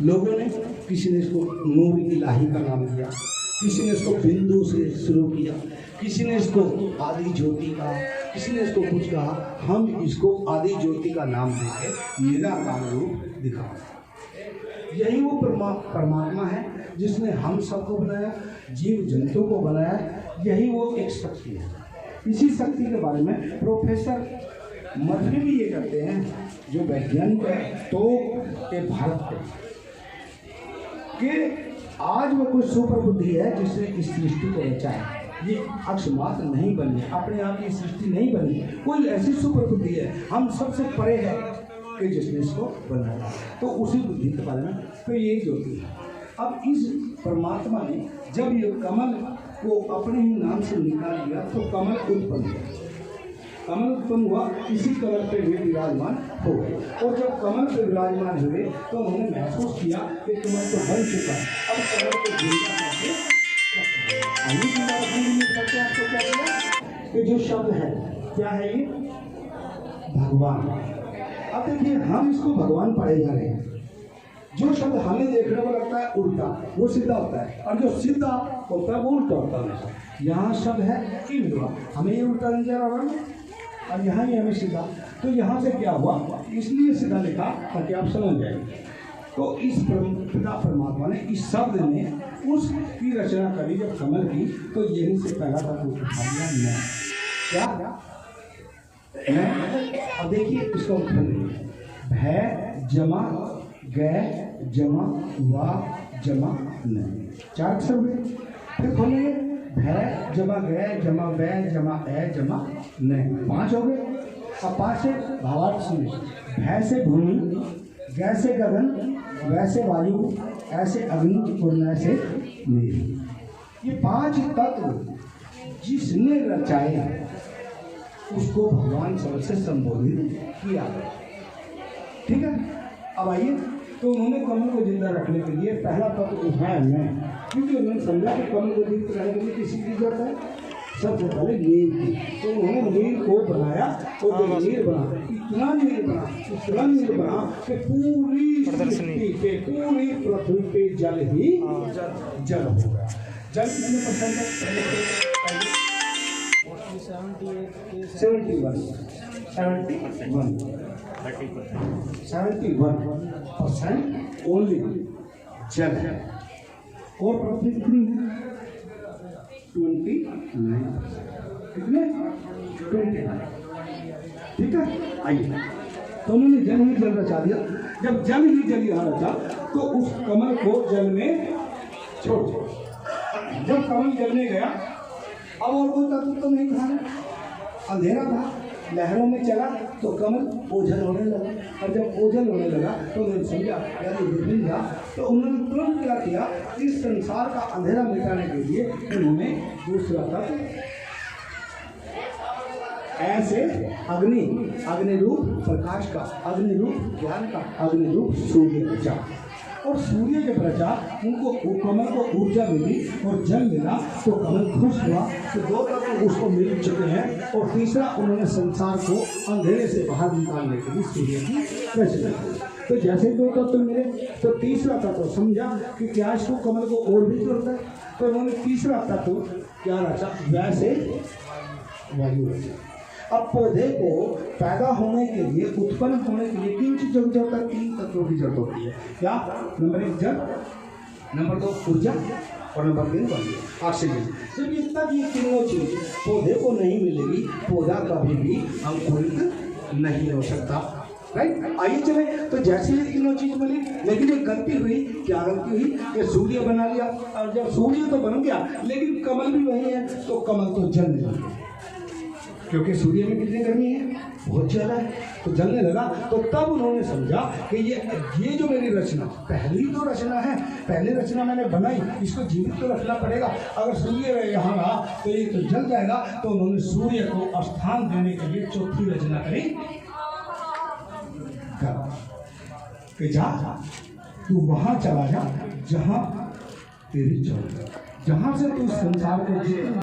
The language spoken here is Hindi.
लोगों ने, किसी ने इसको नूर इलाही का नाम दिया, किसी ने इसको बिंदु से शुरू किया, किसी ने इसको आदि ज्योति का, किसी ने इसको कुछ कहा। हम इसको आदि ज्योति का नाम देके निराकार रूप दिखा। यही वो परमात्मा है जिसने हम सबको बनाया, जीव जंतु को बनाया। यही वो एक शक्ति है। इसी शक्ति के बारे में प्रोफेसर मर्फी भी ये कहते हैं, जो वैज्ञानिक है तो के भारत के, कि आज वो कुछ सुपर बुद्धि है जिसने इस सृष्टि को रचा है। ये अक्षमात्र नहीं बनी, अपने आप की सृष्टि नहीं बनी, कोई ऐसी सुपर बुद्धि है, हम सबसे परे है कि जिसने इसको बनाया। तो उसी बुद्धि के बारे में तो ये ज्योति है। अब इस परमात्मा ने जब ये कमल को अपने ही नाम से निकाल दिया तो कमल उत्पन्न हुआ। कमल उत्पन्न हुआ, इसी कमल पे वे विराजमान हो गए। और जब कमल पे विराजमान हुए तो उन्होंने महसूस किया कि कमल तो बन चुका है, अब कमल को जिंदा करके आपको क्या मिला? कि जो शब्द है क्या है ये? भगवान। अब देखिए, हम इसको भगवान पढ़े जा रहे हैं। जो शब्द हमें देखने को लगता है उल्टा, वो सीधा होता है, और जो सीधा होता है वो उल्टा होता है। यहाँ शब्द है कि हमें ये उल्टा नजर आ रहा है, और यहाँ ही हमें सीधा। तो यहाँ से क्या हुआ, इसलिए सीधा लिखा ताकि आप समझ जाएंगे। तो इस पिता परमात्मा ने इस शब्द ने उसकी रचना करी जब कमल की, तो यहीं से पहला तत्व उठा लिया मैं। क्या मैं? अब देखिए इसका उत्तर भय जमा गै जमा वा जमा नहीं, 4 अक्षर हुए। फिर खोलेंगे, भय जमा गै जमा वै जमा ए जमा नहीं, 5 हो गए। अब 5 से भावार्थ सुनिए। भय से भूमि, गै से गगन, वै से वायु, ऐसे अग्नि और न से मेरी। ये 5 तत्व जिसने रचाए उसको भगवान शब्द से संबोधित किया गया। ठीक है, अब आइए। तो उन्होंने कमल को जिंदा रखने के लिए पहला तत्व उठाया मैं, क्योंकि उन्होंने समझा कि कमल को जिंदा रहने के लिए किसी की जरूरत है, सबसे पहले नीर की। तो उन्होंने नीर को बनाया, और जब नीर बना, इतना नीर बना कि पूरी सृष्टि पे, पूरी पृथ्वी पे जल ही जल हो गया। जल कितने परसेंट है? 71% ओनली जल है। और पृथ्वी कितनी है? 29। कितने? 29। ठीक है, आइए। तो उन्होंने जल ही जल रचा दिया। जब जल ही जल यहाँ रचा तो उस कमल को जल में छोड़ दिया। जब कमल जल में गया, अब और कोई तत्व तो नहीं था, अंधेरा था, लहरों में चला तो कमल ओझल होने लगा। और जब ओझल होने लगा तो उन्होंने समझा यार ये विभिन्न था। तो उन्होंने तुरंत क्या किया, इस संसार का अंधेरा मिटाने के लिए उन्होंने दूसरा तत्व ऐसे अग्नि रूप प्रकाश का, अग्नि रूप ज्ञान का, अग्नि रूप सूर्य रचा। और सूर्य जब रचा, उनको कमल को ऊर्जा मिली और जल मिला तो कमल खुश हुआ। तो 2 तत्व उसको मिल चुके हैं। और तीसरा उन्होंने संसार को अंधेरे से बाहर निकालने के लिए सूर्य की रचना की। तो जैसे 2 तत्व मिले तो तीसरा तत्व समझा कि क्या इसको कमल को और भी जरूरत है, तो उन्होंने तीसरा तत्व क्या रचा, वैसे वायु रचा। अब पौधे को पैदा होने के लिए, उत्पन्न होने के लिए किन चीज़ों की जरूरत है? 3 तत्वों की जरूरत होती है। क्या? नंबर 1 जल, नंबर 2 ऊर्जा, और नंबर 3 ऑक्सीजन। जब ये तक ये तीनों चीज पौधे को नहीं मिलेगी, पौधा कभी भी अंकुरित नहीं हो सकता। राइट, आइए चले। तो जैसे ये तीनों चीज मिली, लेकिन एक गलती हुई। क्या गलती हुई? कि सूर्य बना लिया, और जब सूर्य तो बन गया लेकिन कमल भी वही है, तो कमल तो जल नहीं गया, क्योंकि सूर्य में कितनी गर्मी है, बहुत ज़्यादा है, तो जलने लगा। तो तब उन्होंने समझा कि ये जो मेरी रचना, पहली तो रचना है, पहली रचना मैंने बनाई, इसको जीवित तो रखना पड़ेगा। अगर सूर्य यहाँ रहा तो ये तो जल जाएगा। तो उन्होंने सूर्य को स्थान देने के लिए चौथी रचना करी, कि जा तू वहाँ चला जा जहाँ तेरी जरूरत, जहाँ से तू संसार को